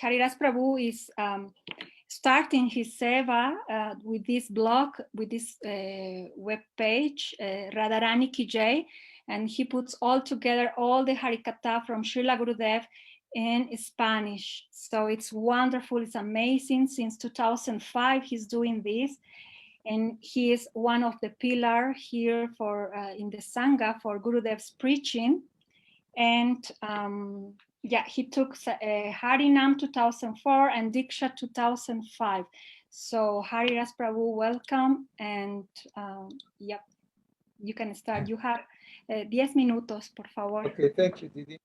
Haridasa Prabhu is starting his seva with this blog, with this web page, Radharani Ki Jai, and he puts all together all the Harikatha from Srila Gurudeva in Spanish. So it's wonderful, it's amazing. Since 2005 he's doing this, and he is one of the pillar here for in the Sangha for Gurudev's preaching. And yeah, he took Harinam 2004 and Diksha 2005. So Haridasa Prabhu, welcome, and yep, you can start. You have 10 minutos, por favor. Okay, thank you, Didi.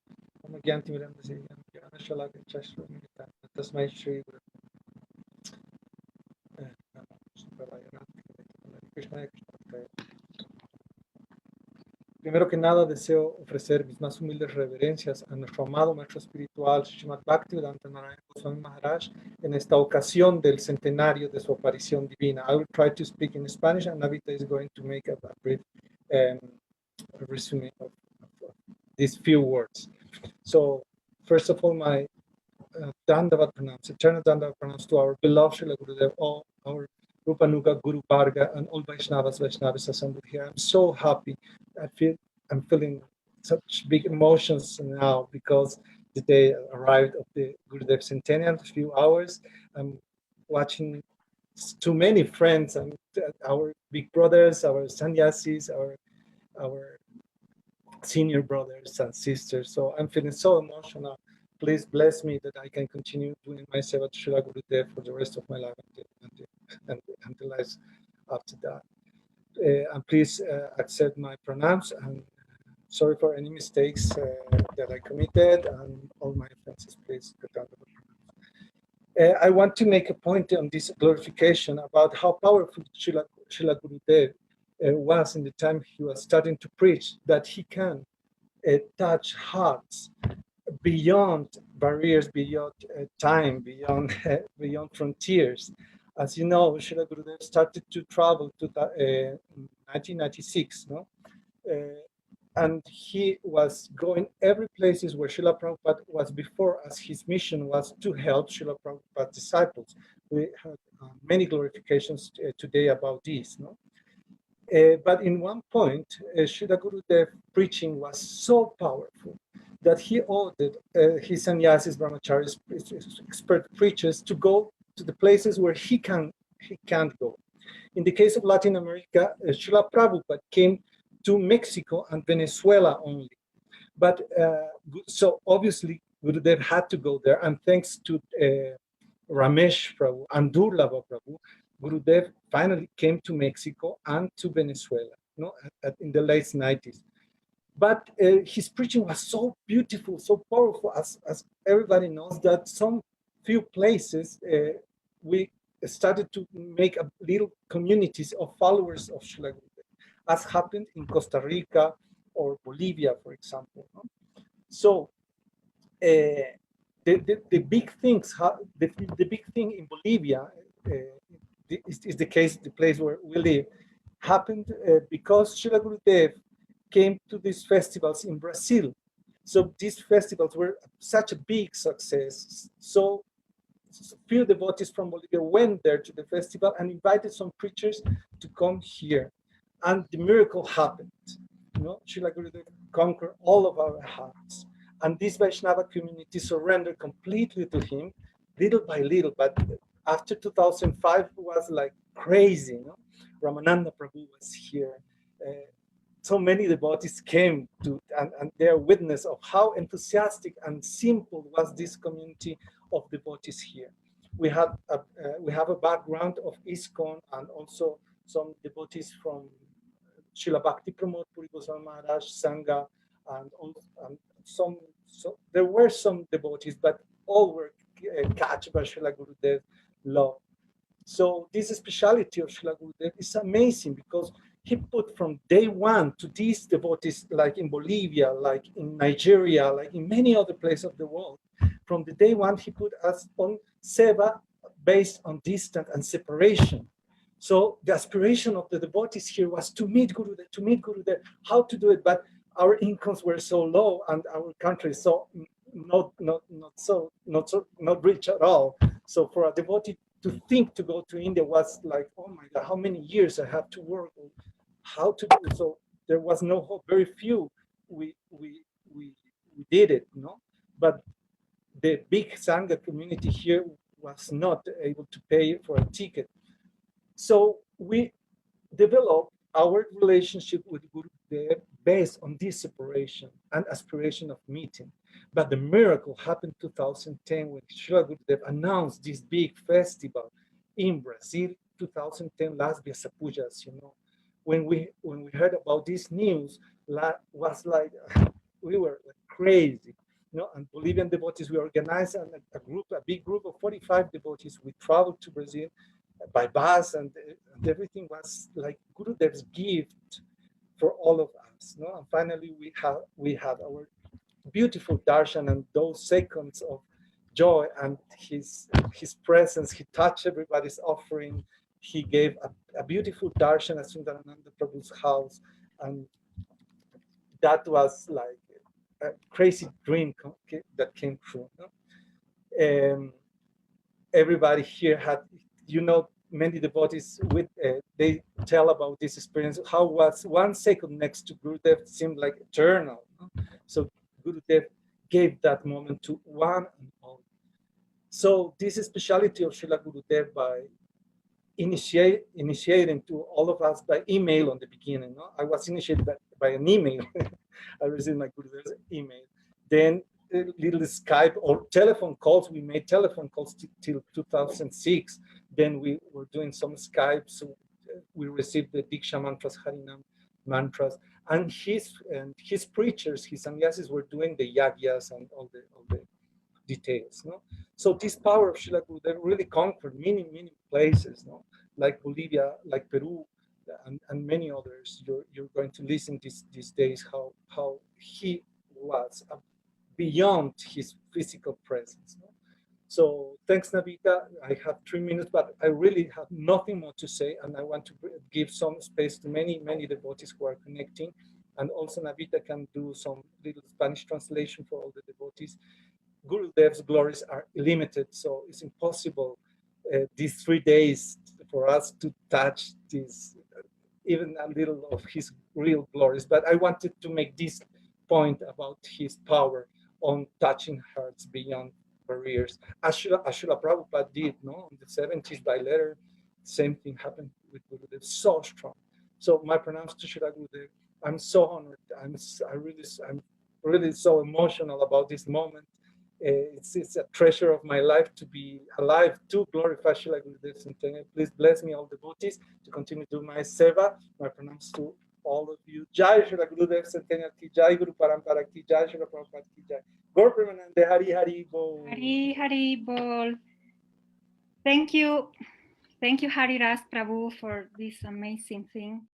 Primero que nada, deseo ofrecer mis más humildes reverencias a nuestro amado maestro espiritual, Srimad Bhakti.Tv Maharaj, en esta ocasión del centenario de su aparición divina. I will try to speak in Spanish, and Navita is going to make a brief resume of these few words. So, first of all, my Dandavat pranams, eternal Dandavat pranams to our beloved Srila Gurudeva, all our Rupanuga, Guru Varga, and all Vaishnavas assembled here. I'm so happy. I'm feeling such big emotions now because the day arrived of the Gurudev centennial, a few hours. I'm watching too many friends and our big brothers, our sannyasis, our senior brothers and sisters. So I'm feeling so emotional. Please bless me that I can continue doing my seva to Srila Gurudev for the rest of my life until lives after that. And please accept my pranams, and sorry for any mistakes that I committed, and all my offenses, please. I want to make a point on this glorification about how powerful Srila Gurudev was in the time he was starting to preach, that he can touch hearts beyond barriers, beyond time, beyond frontiers. As you know, Srila Gurudev started to travel to 1996, no? And he was going every places where Srila Prabhupada was before, as his mission was to help Srila Prabhupada's disciples. We had many glorifications today about this, no? But in one point, Srila Gurudev preaching was so powerful that he ordered his sannyasis, brahmacharis, expert preachers to go to the places where he can't go. In the case of Latin America, Srila Prabhupada came to Mexico and Venezuela only. But so obviously Gurudev had to go there, and thanks to Ramesh Prabhu and Durlava Prabhu, Gurudev finally came to Mexico and to Venezuela, no, in the late 90s. But his preaching was so beautiful, so powerful, as everybody knows, that some few places we started to make a little communities of followers of Srila Gurudev, as happened in Costa Rica or Bolivia, for example. No? So the big things, the big thing in Bolivia is the case, the place where we live, happened because Srila Gurudev came to these festivals in Brazil. So these festivals were such a big success. So few devotees from Bolivia went there to the festival and invited some preachers to come here. And the miracle happened. You know, Srila Gurudev conquered all of our hearts. And this Vaishnava community surrendered completely to him, little by little. But after 2005, it was like crazy. You know? Ramananda Prabhu was here. So many devotees came to, and they are witness of how enthusiastic and simple was this community of devotees here. We have a background of ISKCON and also some devotees from Srila Bhakti Pramod Puri Goswami Maharaj, Sangha, and some. So there were some devotees, but all were catched by Srila Gurudev's love. So this speciality of Srila Gurudev is amazing because he put from day one to these devotees, like in Bolivia, like in Nigeria, like in many other places of the world. From the day one, he put us on seva based on distance and separation. So the aspiration of the devotees here was to meet Gurudev, how to do it. But our incomes were so low and our country is so not rich at all. So for a devotee to think to go to India was like, oh my God, how many years I have to work, how to do it. So there was no hope. Very few we we we, we did it, But the big Sangha community here was not able to pay for a ticket. So we developed our relationship with Gurudev based on this separation and aspiration of meeting. But the miracle happened in 2010 when Srila Gurudev announced this big festival in Brazil, 2010, Las Vyasa Pujas, When we heard about this news, was like, we were like crazy. And Bolivian devotees, we organized a big group of 45 devotees. We traveled to Brazil by bus, and everything was like Gurudev's gift for all of us. And finally, we had our beautiful darshan, and those seconds of joy and his presence. He touched everybody's offering. He gave a beautiful darshan at Sundarananda Prabhu's house, and that was like a crazy dream that came true. Everybody here had, many devotees they tell about this experience. How was 1 second next to Gurudev seemed like eternal. So Gurudev gave that moment to one and all. So this is speciality of Srila Gurudev by initiating to all of us by email on the beginning. I was initiated by an email. I received my Gurudev's email. Then little Skype or telephone calls. We made telephone calls till 2006. Then we were doing some Skype. So we received the Diksha mantras, Harinam mantras, and his preachers, his sannyasis were doing the yagyas and all the details. So this power of Srila Gurudev really conquered many places, like Bolivia, like Peru, and many others. You're going to listen these days how he was beyond his physical presence. So thanks, Navita. I have 3 minutes, but I really have nothing more to say, and I want to give some space to many devotees who are connecting, and also Navita can do some little Spanish translation for all the devotees. Gurudev's glories are limited, so it's impossible these 3 days for us to touch this, even a little of his real glories. But I wanted to make this point about his power on touching hearts beyond barriers. As Srila Prabhupada did, in the 70s by letter, same thing happened with Gurudev, so strong. So my pranams to Srila Gurudev. I'm so honored. I'm really so emotional about this moment. It's a treasure of my life to be alive to glorify Srila Gurudev Centennial. Please bless me, all devotees, to continue to do my seva. My pranams to all of you. Jai Srila Gurudev Centennial ki jai, Guru Parampara ki jai, Srila Prabhupada ki jai. Gaur Premanande, Hari Hari Bol. Hari Hari Bol. Thank you, Haridasa Prabhu, for this amazing thing.